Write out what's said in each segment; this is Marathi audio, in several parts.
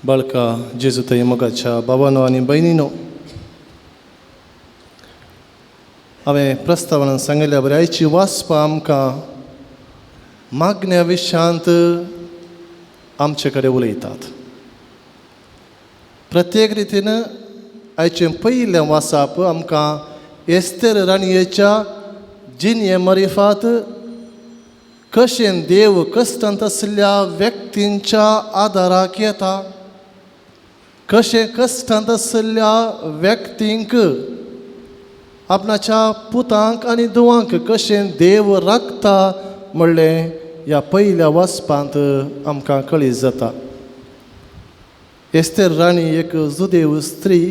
बाळका जेजुताई मोगाच्या बाबांनो आनी भयणीनो, हांवें प्रस्तावनान सांगिल्ल्या बरें आयची वाचपां आमकां मागण्या विशयांत आमचे कडेन उलयतात. प्रत्येक रितीन आयचें पयलें वाचप आमकां एस्तेर राणयेच्या जिणे मरिफात कशें देव कश्टांत आसलेल्या व्यक्तींच्या आदाराक येता, कशें कश्टांत आसलेल्या व्यक्तींक आपणाच्या पुतांक आनी धुवांक कशें देव राखता म्हणलें ह्या पयल्या वाचपांत आमकां कळीत जाता. एस्तेर राणी एक जुदेव स्त्री,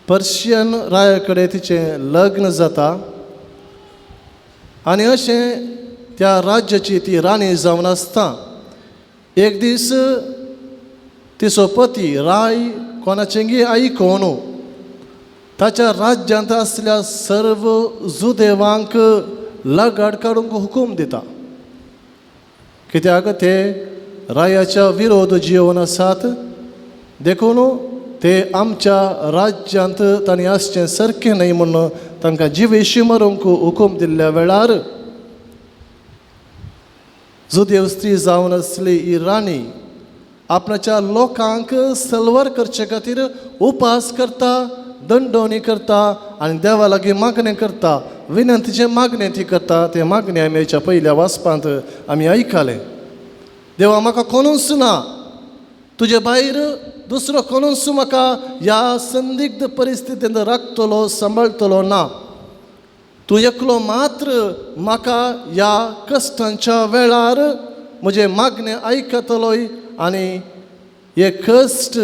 पर्शियन राया कडेन तिचें लग्न जाता आनी अशें त्या राज्याची ती राणी जावन आसता. एक दीस तिचो पती राय कोणाचेंय आयकोन ताच्या राज्यांत आसल्या सर्व जुदेवांक लगाड काडूंक हुकूम दिता, कित्याक ते रायाच्या विरोध जिवन आसात. देखून ते आमच्या राज्यांत तांणी आसचें सारकें न्हय म्हणून तांकां जिवेशी मारूंक हुकूम दिल्ल्या वेळार जुदेव स्त्री जावन आसली ही राणी आपणाच्या लोकांक सलवार करचे खातीर उपास करता, दंडोवणी करता आनी देवा लागीं मागणें करता, विनंतीचें मागणें ती करता. ते मागणें आमी हेच्या पयल्या वाचपांत आमी आयकलें. देवा म्हाका कोणूच ना, तुजे भायर दुसरो कोणूच म्हाका ह्या संदिग्ध परिस्थितींत राखतलो सांबाळटलो ना. तूं एकलो मात्र म्हाका ह्या कश्टांच्या वेळार म्हजे मागणें आयकतलोय आनी हे कश्ट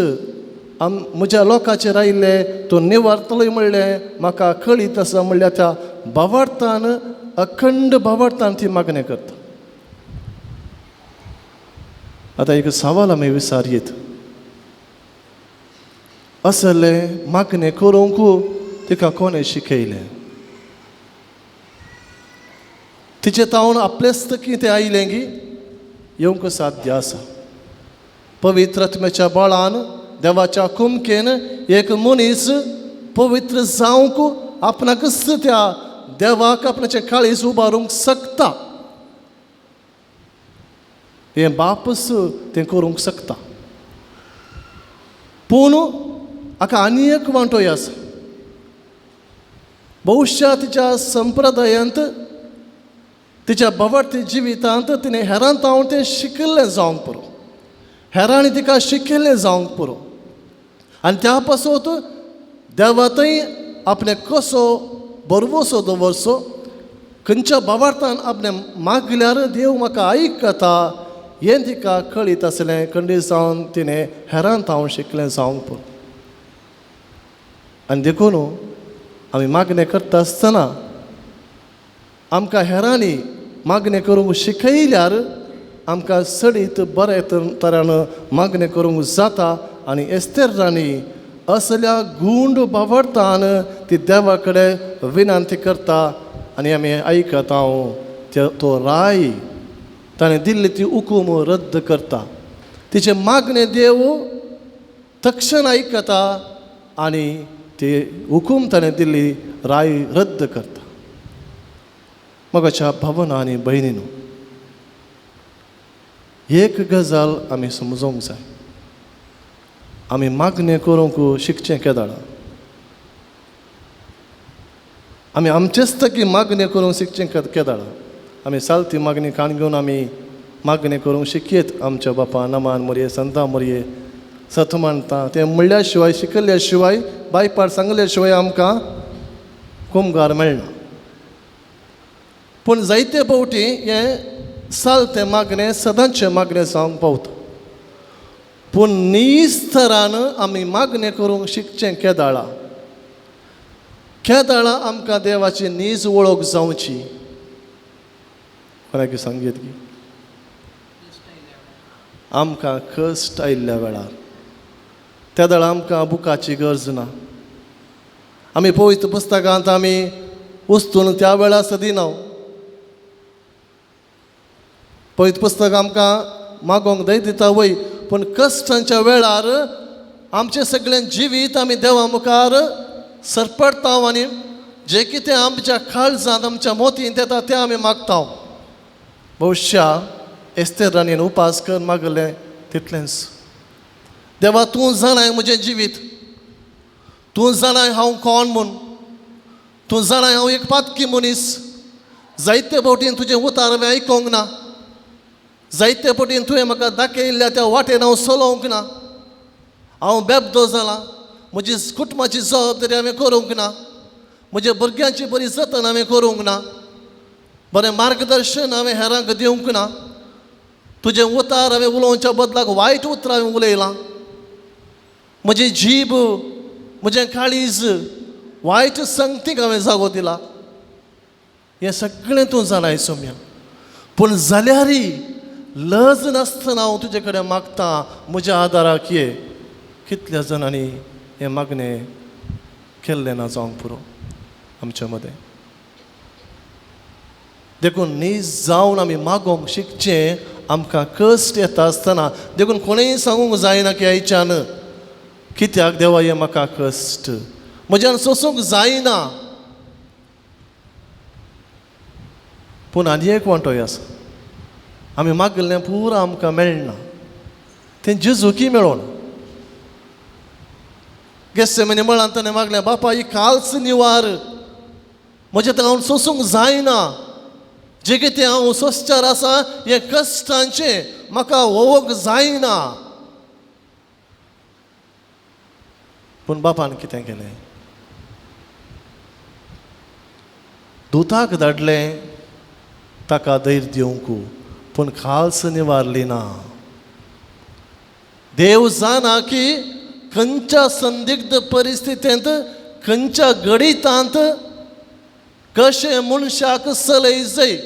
म्हज्या लोकांचेर आयिल्ले तूं निवारतलोय म्हणलें म्हाका कळीत आसा. म्हणल्यार त्या भावार्थान अखंड भावार्थान ती मागणें करता. आतां एक सवाल आमी विचारीत, असलें मागणें करूंक तिका कोणें शिकयलें? तिचे तावन आपलेस्तकी तें आयलें गी येवंक साध्य आसा. पवित्र आत्म्याच्या बळान देवाच्या कुमकेन एक मनीस पवित्र जावंक आपणाकच त्या देवाक आपणाचें काळीज उबारूंक शकता. हें बापच तें करूंक शकता. पूण हाका आनी एक वांटोय आसा. भविश्या तिच्या संप्रदायांत तिच्या भवार्थी जिवितांत तिणें हेरां तावन तें शिकिल्लें जावंक पुरो, हेरांनी तिका शिकिल्लें जावंक पुरो आनी त्या पासत देवातय आपणे कसो बरवसो दवरचो, खंयच्या भावार्थान आपणे मागल्यार देव म्हाका आयकता हें तिका कळीत आसलें. खंडीत जावन तिणें हेरां तावन शिकलें जावंक पुरो. आनी देखून आमी मागणें करता आसतना आमकां हेरांनी मागणें करूंक शिकयल्यार आमकां सडीत बरे तरान मागणें करूंक जाता. आनी एस्तेर राणी असल्या गूंड भावार्थान ती देवा कडेन विनंती करता आनी आमी आयकता तो राय ताणें दिल्ली ती हुकूम रद्द करता. तिचे मागणें देव तक्षण आयकता आनी ती हुकूम ताणें दिल्ली राय रद्द करता. मोगाच्या भावांनो आनी भयणीनो, एक गजाल आमी समजूंक जाय. आमी मागणें करूंक शिकचें केदाळा. आमी आमचेच तकी मागणें करूंक शिकचें केदाळा. आमी सालती मागणी काण घेवन आमी मागणें करूंक शिकयत. आमच्या बापा नमान मोरये, संता मोरये, सत म्हणटा तें म्हणल्या शिवाय, शिकयल्या शिवाय, बायपाट सांगल्या शिवाय आमकां कुमगार मेळना. पूण जायते फावटी हें सालतें मागणें सदांचें मागणें जावंक पावता. पूण निस्तरान आमी मागणें करूंक शिकचें केदाळा. केदाळा आमकां देवाची नीज वळख जावची. कोणाक सांगीत की आमकां कश्ट आयिल्ल्या वेळार त्या वेळार आमकां बुकाची गरज ना. आमी पवित्र पुस्तकांत आमी वस्तून त्या वेळार सदिना. पवित्र पुस्तक आमकां मागोंक दय दिता वय पूण कश्टांच्या वेळार आमचे सगळे जिवीत आमी देवा मुखार सरपडता आनी जे कितें आमच्या काळजांत आमच्या मोतींत येता तें आमी मागता. भविष्या एस्तेर राणीन उपास कर मागलें तितलेंच. देवा तूं जाणाय म्हजें जिवीत, तूं जाणाय हांव कोण म्हूण, तूं जाणाय हांव एक पातकी मनीस. जायते फावटीन तुजें उतार हांवें आयकोंक ना, जायते फावटीन तुवें म्हाका दाखयल्ल्या त्या वाटेन हांव चलोवंक ना. हांव बेबदो जालां, म्हजी कुटुंबाची जबाबदारी हांवें करूंक ना, म्हज्या भुरग्यांची बरी जतन हांवें करूंक ना, बरें मार्गदर्शन हांवें हेरांक दिवंक ना. तुजें उतार हांवें उलोवच्या बदलाक वायट उतरां हांवें उलयलां. म्हजी जीब, म्हजें काळीज वायट संगतीक हांवें जागो दिला. हें सगळें तूं जाणाय सौम्या. पूण जाल्यारय लज नासतना हांव तुजे कडेन मागतां, म्हज्या आदाराक ये. कितल्या जाणांनी हें मागणें केल्लें ना जावंक पुरो आमच्या मदें. देखून न्ही जावन आमी मागोंक शिकचें. आमकां कश्ट येता आसतना देखून कोणेंय सांगूंक जायना की आयच्यान कित्याक देवा हे म्हाका कश्ट म्हज्यान सोंसूंक जायना. पूण आनी एक वांटोय आसा, आमी मागलें पुरो आमकां मेळना, तें जेजूकी मेळोना. गेत्सेमने मळांत ताणें मागलें, बापा ही काल्स निवार, म्हजें तें हांव सोंसूंक जायना. जे कितें हांव सोंसच्यार आसा हे कश्टांचें म्हाका वोवंक जायना. पूण बापान कितें केलें? दुताक धाडलें ताका धैर्य दिवंक, पूण खाल्स निवारली ना. देव जाणा की खंयच्या संदिग्ध परिस्थितींत, खंयच्या गडितांत कशें मनशाक चलय जाय,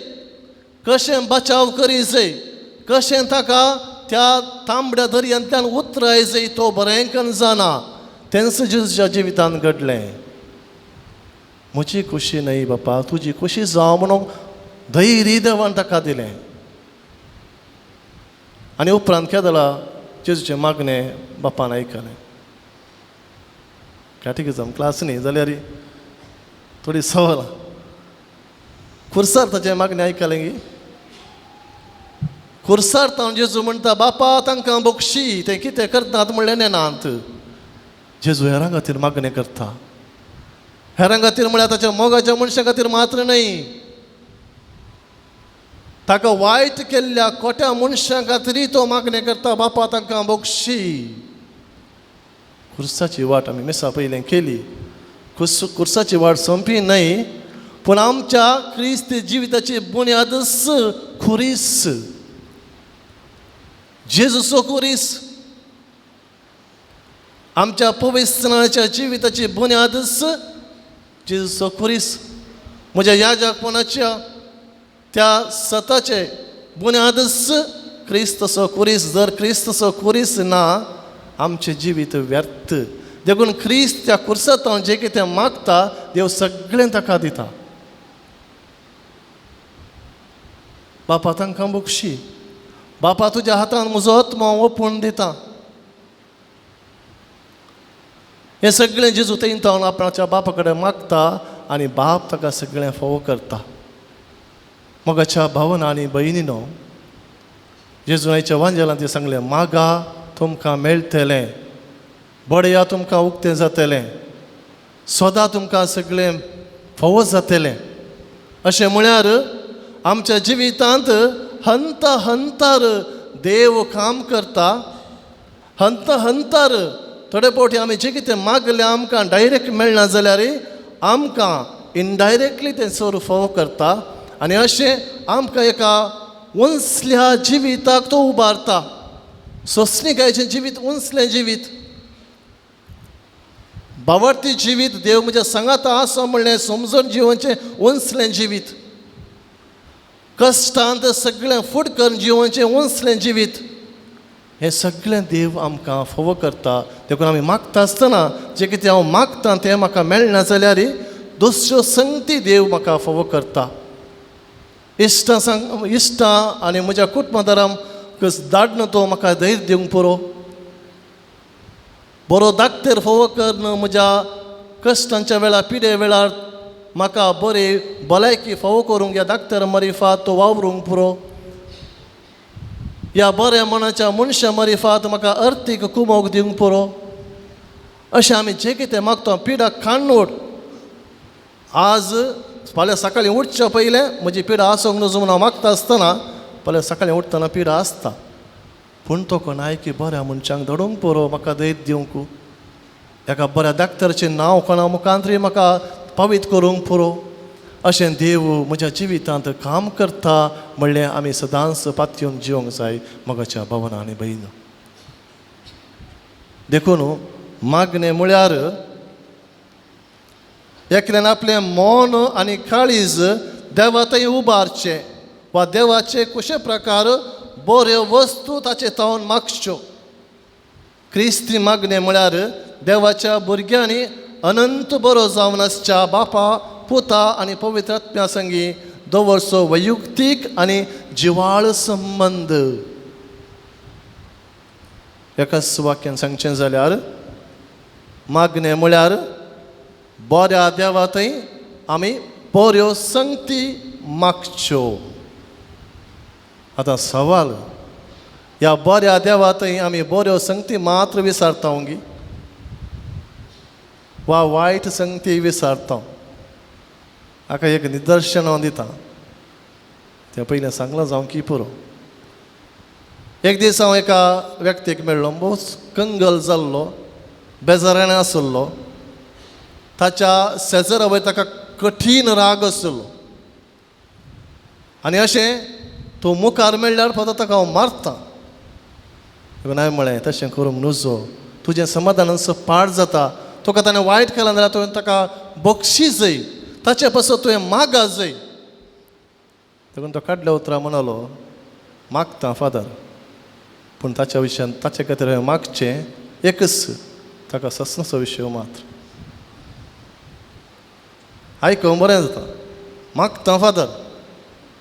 कशें बचाव करी जाय, कशें ताका त्या तांबड्या दर्यांतल्यान उतराय जाय तो बरेंकन जाणा. तेंच जेजूच्या जिवितांत घडलें. म्हजी खुशी न्हय बापा, तुजी खुशी जावं म्हणून धैर्य देवान ताका दिलें. आनी उपरांत कितें जालां? जेजूचें मागणें बापान आयकलें. कॅटेकिझम क्लास न्ही जाल्यार थोडी सवाल. खुर्सार ताचें मागणें आयकलें गी. खुर्सार तावन जेजू म्हणटा, बापा तांकां बक्षी. ते कितें करतात म्हणलें नेनांत. जेजू हेरां खातीर मागणें करता. हेरां खातीर म्हळ्यार ताच्या मोगाच्या मनशां खातीर मात्र न्हय, ताका वायट केल्ल्या खोट्या मनशां खातीरय तो मागणें करता. बापा तांकां बक्षी. खुर्साची वाट आमी मिसा पयलें केली. खुर्साची वाट सोंपी न्हय, पूण आमच्या क्रिस्त जिविताची बुन्यादच खुरीस. जेजूचो खुरीस आमच्या पवित्रपणाच्या जिविताची बुन्यादच जेजूचो खुरीस. म्हज्या याजकपणाच्या त्या सताचे बुन्यादच क्रिस्तचो खुरीस. जर क्रिस्तचो खुरीस ना आमचें जिवीत व्यर्थ. देखून क्रिस्त त्या खुर्सांत हांव जें कितें मागता देव सगळें ताका दिता. बापा तांकां बक्षी. बापा तुज्या हातान म्हजो आत्मा हांव ओपून दिता. हें सगळें जेजू तेंत हांव आपणाच्या बापा कडेन मागता आनी बाप ताका सगळें फावो करता. मोगाच्या भावन आनी भयणीनो, जेजूच्या वांजेलांत ते सांगलें, मागा तुमकां मेळटलें, बडया तुमकां उक्तें जातलें, सोदां तुमकां सगळें फावो जातलें. अशें म्हळ्यार आमच्या जिवितांत हंत हंतार देव काम करता. हंत हंतार थोडे फावटी आमी जें कितें मागलें आमकां डायरेक्ट मेळना जाल्यार आमकां इनडायरेक्टली तें चोर फावो करता. आनी अशें आमकां एका उंचल्या जिविताक तो उबारता. सोंसणीकायेचें जिवीत, उंचलें जिवीत, बावडती जिवीत. देव म्हज्या सांगाता आसा म्हणलें समजून जिवनचें उंचलें जिवीत. कश्टांत सगळें फूट करून जिवनचें उंचलें जिवीत. हें सगळें देव आमकां फावो करता. देखून आमी मागता आसतना जें कितें हांव मागतां तें म्हाका मेळना जाल्यार दुसऱ्यो संगती देव म्हाका फावो करता. इश्टां आनी म्हज्या कुटुंबादारां कस धाडना तो म्हाका धैर्य दिवंक पुरो. बरो धाकटेर फोव करन म्हज्या कश्टांच्या वेळार पिडे वेळार म्हाका बरी भलायकी फोव करूंक ह्या धाकटेर मरिफात तो वावरूंक पुरो. ह्या बऱ्या मनाच्या मनशा मरिफात म्हाका अर्थीक कुमोग दिवंक पुरो. अशें आमी जें कितें मागता पिडा काडून आज फाल्यां सकाळीं उठच्या पयलें म्हजी पिडा आसूंक नजो म्हूण हांव मागता आसतना फाल्यां सकाळीं उठतना पिडा आसता. पूण तो कोण की बऱ्या मनशांक धडूंक पुरो म्हाका धैर्य दिवंक. एका बऱ्या धाकटरचें नांव कोणा मुखांतरी म्हाका पवित्र करूंक पुरो. अशें देव म्हज्या जिवितांत काम करता म्हणलें आमी सदांच पातयेवन जिवंक जाय मोगाच्या भावना आनी भयण. देखून मागणें म्हळ्यार एकल्यान आपलें मन आनी काळीज देवा थंय उबारचें वा देवाचे कशे प्रकार बऱ्यो वस्तू ताचे तावन मागच्यो. क्रिस्ती मागणें म्हळ्यार देवाच्या भुरग्यांनी अनंत बरो जावन आसच्या बापा पुता आनी पवित्र आत्म्या संगी दवरचो वैयक्तीक आनी जिवाळ संबंद. एकाच वाक्यान सांगचें जाल्यार मागणें म्हळ्यार बऱ्या देवा थंय आमी बऱ्यो संगती मागच्यो. आतां सवाल ह्या बऱ्या देवा थंय आमी बऱ्यो संगती मात्र विसारता गी वा वायट संगती विसारता. हाका एक निदर्शन हांव दितां तें पयलें सांगलां जावं की पुरो. एक दीस हांव एका व्यक्तीक मेळ्ळो बहुत कंगल जाल्लो बेजारान आसलो. ताच्या शेजारा वयर ताका कठीण राग आसलो आनी अशें तूं मुखार मेळ्ळ्यार फक्त ताका हांव मारतां. हांवें म्हळें तशें करूंक नजो तुजें समाधानाचो पाड जाता. तुका ताणें वायट केलां जाल्यार तुवें ताका बक्षी जाय ताचे पासून तुवें मागा जाय. देखून तो काडल्या उतरां म्हणलो मागता फादर पूण ताच्या विशयान ताचे खातीर हांवें मागचें एकच ताका ससनचो विशय मात्र. आयकूंक बरें जाता मागता फादर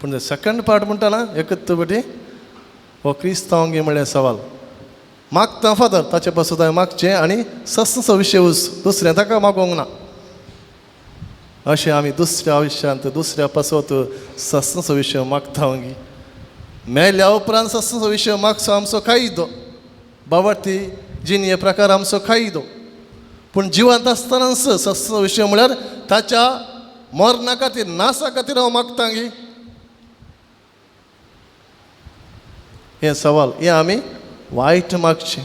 पूण सेकंड पार्ट म्हणटा ना एकच बटी हो क्रिस्तांवांगी म्हणलें सवाल. मागता फादर ताचे पासून हांवें मागचें आनी ससनचो विशय दुसरें ताका मागोंक ना. अशें आमी दुसऱ्या आयुश्यांत दुसऱ्या पासत ससनचो विशय मागता गी. मेल्या उपरांत ससनचो विशय मागचो आमचो कायदो बाबती जीन हे प्रकार आमचो कायदो. पूण जिवंत आसतनाच ससनचो विशय म्हळ्यार ताच्या मरणा खातीर नासा खातीर हांव मागता गी. हे सवाल हे आमी वायट मागचें.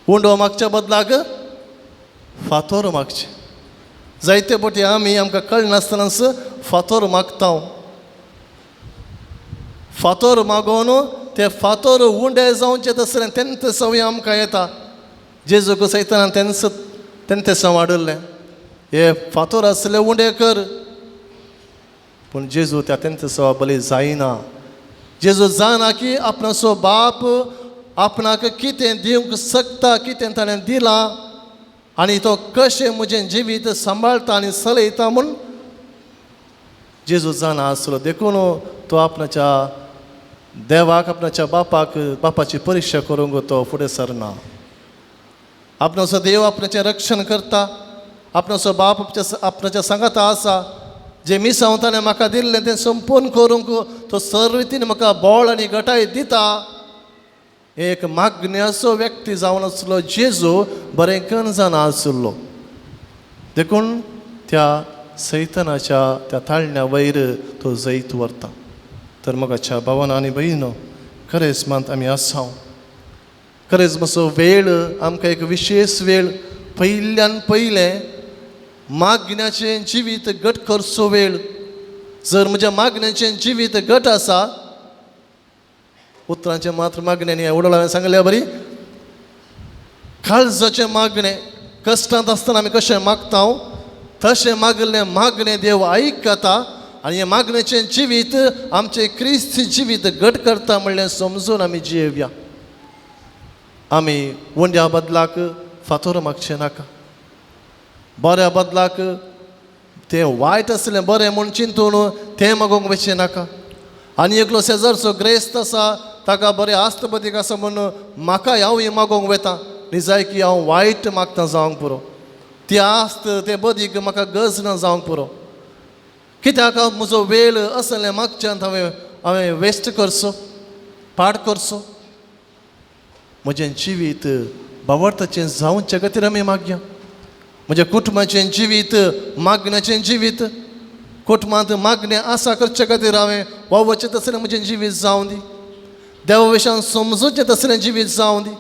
उंडो मागच्या बदलाक फातोर मागचें. जायते फावटी आमी आमकां कळनासतनाच फातोर मागता. फातोर मागोवन ते फातोर उंडे जावचे तसलें तेन्ना सवय आमकां येता. जेजूक सैतानान तेन्ना सांवाडलें हे फातोर आसले उंडे कर. पूण जेजू त्या तेन्ना सवा बली जायना. जेजू जाणा की आपणाचो बाप आपणाक कितें दिवंक शकता कितें ताणें दिलां आनी तो कशें म्हजें जिवीत सांबाळटा आनी चलयता म्हूण जेजू जाणा आसलो. देखून तो आपणाच्या देवाक आपणाच्या बापाची परिक्षा करूंक तो फुडें सरना. आपणाचो देव आपणाचें रक्षण करता. आपणाचो बाप आपणाच्या सांगाता आसा. जें मिसांव ताणें म्हाका दिल्लें तें संपूर्ण करूंक तो सर्व रितीन म्हाका बळ आनी घटाय दिता. एक मागण्याचो व्यक्ती जावन आसलो जेजू बरें गणजाना आसलो. देखून त्या सैतानाच्या त्या ताळण्या वयर तो जैत व्हरता. तर मोगाच्या भावांनो आनी भयणो खरेंच मात आमी आसा. खरेंच मातसो वेळ आमकां एक विशेश वेळ पयल्यान पयलें मागण्याचें जिवीत घट करचो वेळ. जर म्हज्या मागण्याचें जिवीत घट आसा उतरांचें मात्र मागणें न्ही एवढो हांवें सांगल्या बरी. काळजाचें मागणें कश्टांत आसतना आमी कशें मागता तशें मागलें मागणें देव आयकता आनी हें मागणेचें जिवीत आमचें क्रिस्त जिवीत घट करता म्हणलें समजून आमी जियेवया. आमी उंड्या बदलाक फातोर मागचें नाका. बऱ्या बदलाक तें वायट आसलें बरें म्हूण चिंतून तें मागोवंक वचचें नाका. आनी एकलो शेजारचो ग्रेस्त आसा ताका बरें आस्त बदीक आसा म्हणून म्हाका हांव मागोंक वेता न्ही जाय की हांव वायट मागता जावंक पुरो ती आस्त ते बदीक म्हाका गरज ना जावंक पुरो कित्याक म्हजो वेळ असले मागच्यांत हांवें वेस्ट करचो पाड करचो म्हजें जिवीत बावडताचें जावचे खातीर आमी मागया म्हज्या कुटुंबाचें जिवीत मागण्याचें जिवीत कुटुंबांत मागणें आसा करचे खातीर हांवें वावरचें तसलें म्हजें जिवीत जावं दी देवा विशयान समजूचें तसलें जिवीत जावं दी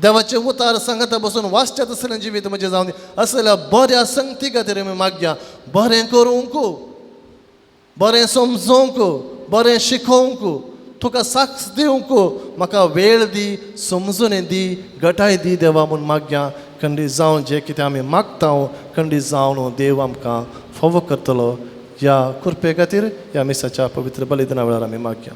देवाचे उतार सांगता बसून वाचचें तसलें जिवीत म्हजें जावं दी असल्या बऱ्या संगती खातीर आमी मागया बरें करूंक बरें समजोवंक बरें शिकोवंक तुका साक्ष दिवंक म्हाका वेळ दी समजून दी घटाय दी देवा म्हूण मागया खंडी जावन जें कितें आमी मागता खंडी जावन देव आमकां फावो करतलो ह्या कृपे खातीर ह्या मिसाच्या पवित्र बलिदाना वेळार आमी मागया